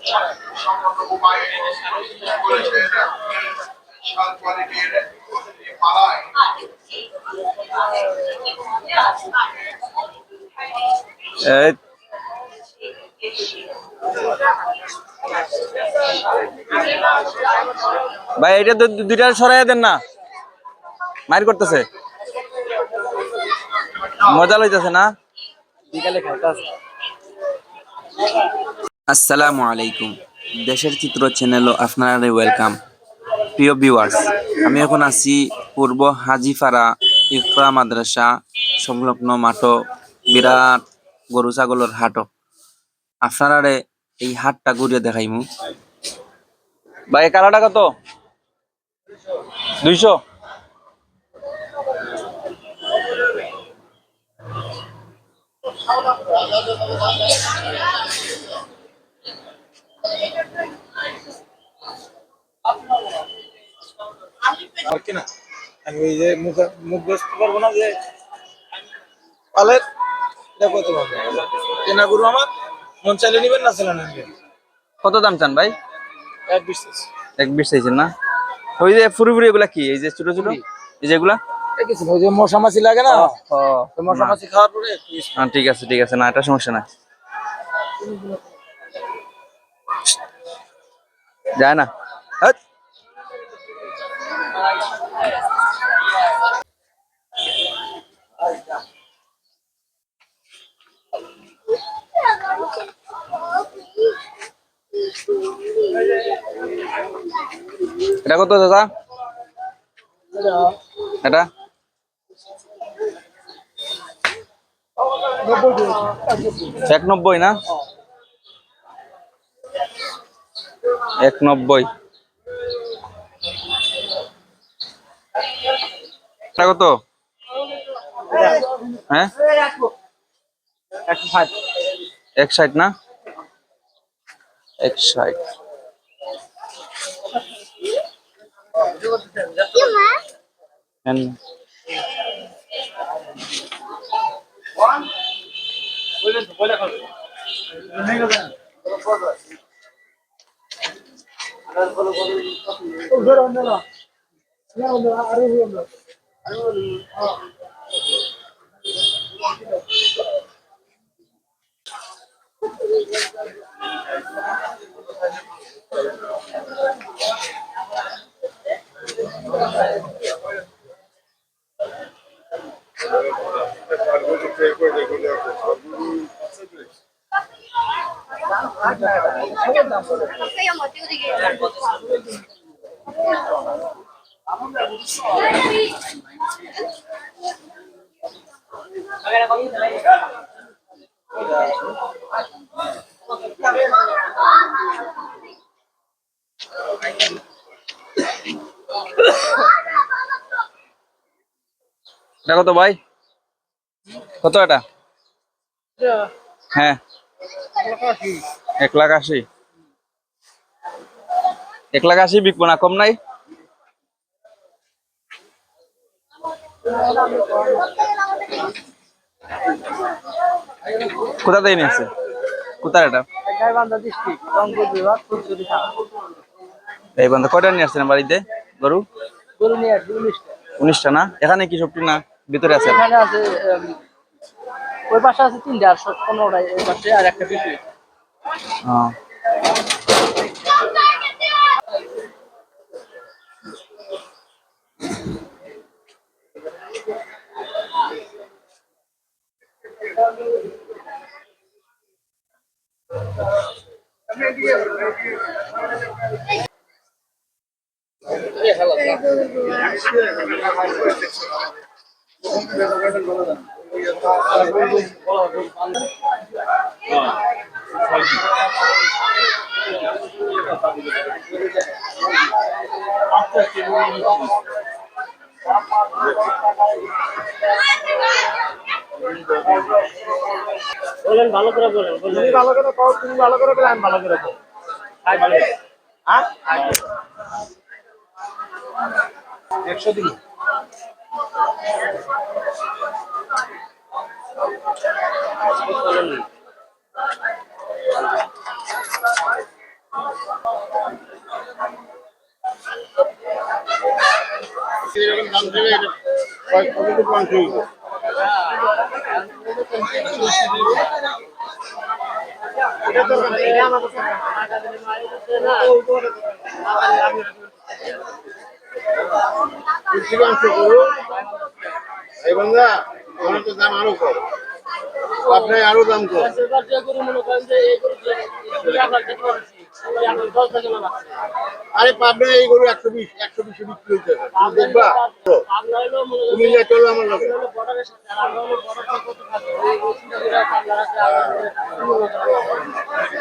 এই ভাই এটা দুইটা সরাইয়া দেন না, মাইর করতেছে, মজা লইতেছে না বিকালে খাইতেছে। আসসালামু আলাইকুম, দেশের চিত্র চ্যানেলও আপনারা ওয়েলকাম। প্রিয় ভিউয়ার্স, আমি এখন আছি পূর্ব হাজিপাড়া ইকরা মাদ্রাসা সংলগ্ন মাঠো, বিরাট গরু ছাগলের হাটও। আপনারা এই হাটটা ঘুরিয়ে দেখাইমু। ভাই কালাটা কত? 200। আমি ওই যে মুখ বসতে পারবো না যে পালের দেখো তোমার কেনা গরু আমার মন চাইলে নিবেন না চাইলে নেবেন। কত দাম চান ভাই? 1.20 1.20 চাইছেন না? ওই যে ফুরি এগুলা কি, এই যে ছোট ছোট এই যেগুলা কিছু ওই যে মশা মাছি লাগে না, মশা মাছি খাওয়ার পরে ঠিক আছে ঠিক আছে, না এটা সমস্যা না, যায় না। হ্যাঁ এটা কত দাদা? এটা 190 না? 190 এটা কত? হ্যাঁ 160 না? 160 এটা কত ভাই? কত এটা? হ্যাঁ 180। 180 বিকবো না, কম নাই? কোথা থেকে নিয়েছে? কোথায় এটা? এই বান্ধব কয়টা নিয়ে আসছেন বাড়িতে গরু? 19টা না? এখানে কি সবটি না ভিতরে আছে? ওই পাশে আছে 3টা আর 15টা এই পাশে আর একটা পিছনে। বলেন ভালো করে বলেন, তুমি ভালো করে কও, তুমি ভালো করে বলে আমি ভালো করে কও। হ্যাঁ 100 দিন এরকম দাম দেবে কতটুকু মাংস হইব? এটা তো এটা আমার টাকা দিলে মারি দিতে না বেশি মাংস করো এই বাংলা আমার তো দাম আরো কম আপনি আরো দাম কম আরে পাবনা এই গরু 120 বিক্রি হইতে দেখবা তুমি যা চলো আমার লগে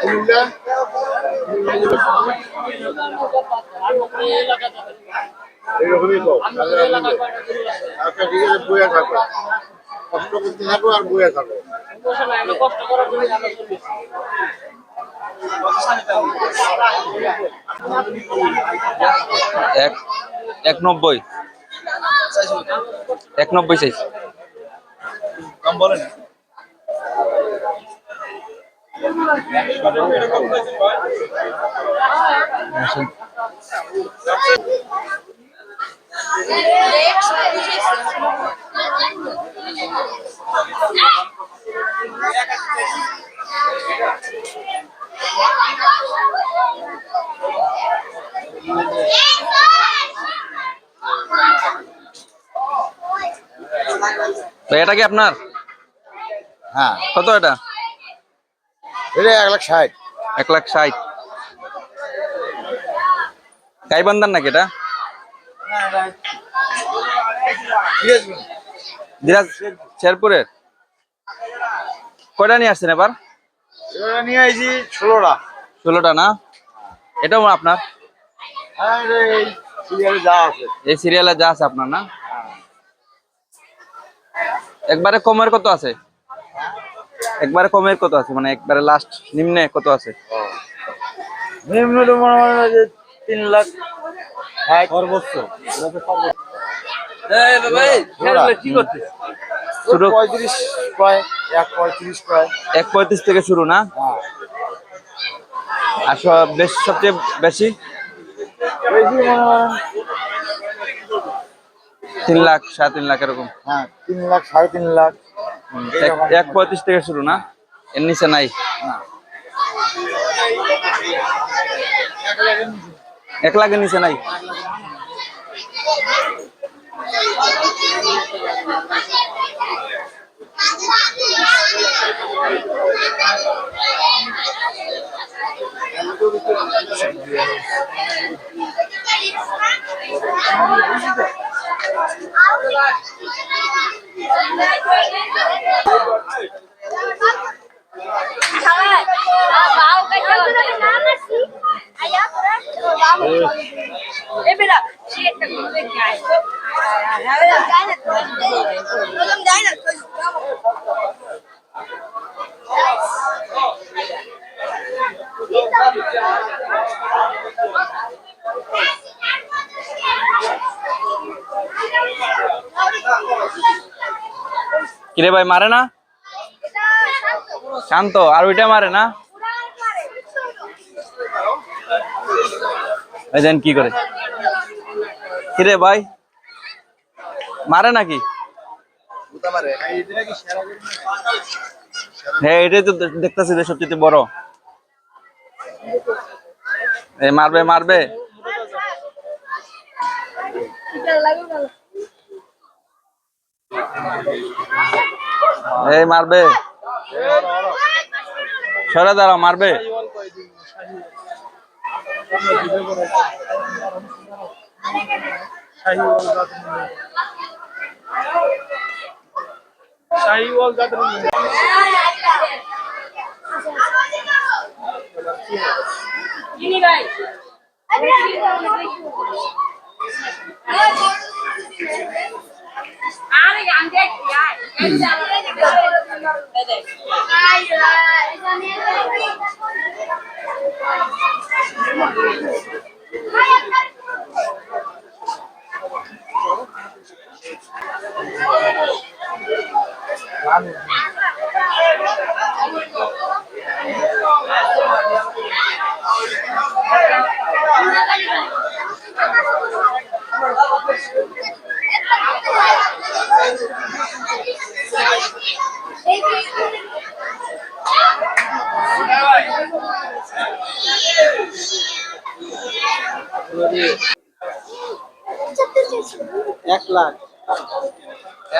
কুমিল্লা এইরকমই কম আচ্ছা ঠিক আছে বইয়া থাকো কষ্ট করতে থাকো আর বইয়া থাকো কষ্ট করার জন্য আমরা চলছি এক 190 190 চাইছি কম বলেন তো এটা কি আপনার? হ্যাঁ কত এটা? এটা 1,60,000 1,60,000 গাইবান্ধার নাকি এটা? দিরাজ শেরপুরের। কয়টা নিয়ে আসছেন এবার? এটা নিয়ে আইছি 16টা 16টা না? এটাও আপনার? হ্যাঁ এই সিরিয়ালে যা আছে এই সিরিয়ালে যা আছে আপনার না? একবারে কমের কত আছে? একবারে কমের কত আছে, মানে একবারে লাস্ট নিম্নে কত আছে? নিম্ন তো মনে হয় যে 3 লাখ সর্বোচ্চ কি করছিস? ছোট 35 কয় 1.35 কয় 1.35 থেকে শুরু না? আর বেশ সবচেয়ে বেশি বেশি মনে হয় 3 লাখ 3.5 লাখ এরকম। হ্যাঁ 3 লাখ 3.5 লাখ 1.35 থেকে শুরু না? এর নিচে নাই? 1 লাখের নিচে নাই? কিরে ভাই মারে না? শান্ত। আর ওইটা মারে না? এই দেন কি করে। কিরে ভাই মারে নাকি? হ্যাঁ এটাই তো দেখতেছি যে সবচেয়ে বড়। এই মারবে মারবে। এই মারবে, সরে দাঁড়াও, মারবে। শাহিওয়াল জাতের 1 লাখ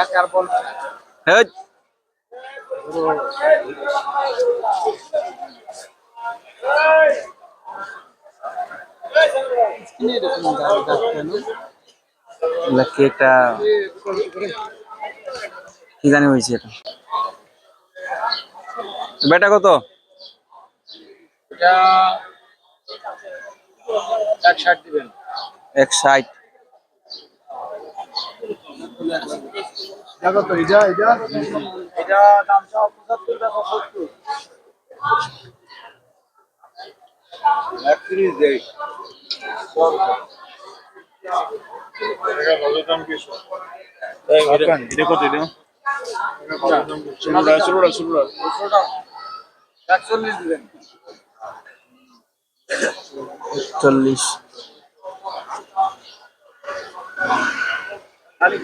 1 আর বল হেই, কিনে এরকম দাম কেন এগুলা কি একটা কি জানি হয়েছে এটা। বেটা কত? এটা 160 দিবেন 160। দেখো তো এটা দাম সব 75 টাকা 70 31 দেই ভালো দাম কিছু এটা কত এটা ষোলোটা 140 দিবেন 40। খালি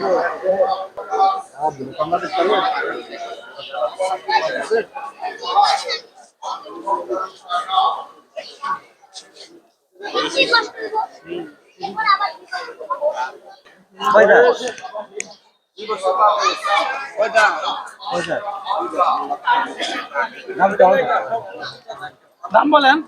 কয়টা দাম বলেন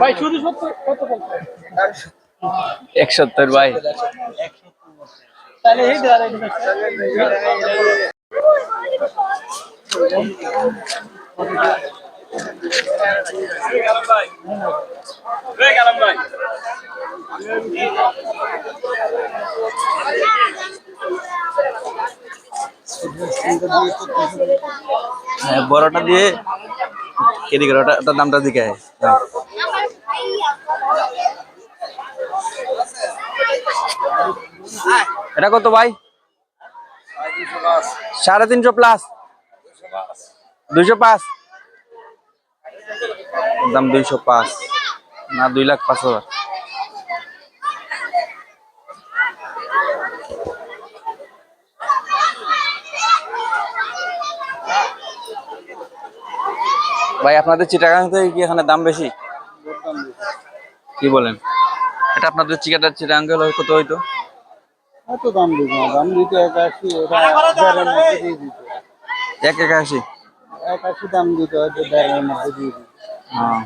ভাই শুধু 70 কত বলছেন 170 ভাই। তাহলে এই দাঁড়াই হ্যাঁ, বড়টা দিয়ে কেটে গেল, ওটার দামটা দিকে এটা কত ভাই? 350 প্লাস 205 দাম 205 না 2,05,000। ভাই আপনাদের চিটাগাং থেকে কি এখানে দাম বেশি? কি বলেন? এটা আপনাদের চিটাগাং হলে কত হইতো? কত দাম দিব দাম দিতে 81 ওটা দেড়ের মধ্যে দিয়ে দিতে 181। 81 দাম দিতে হয় দেড়ের মধ্যে দিয়ে দিতে হ্যাঁ।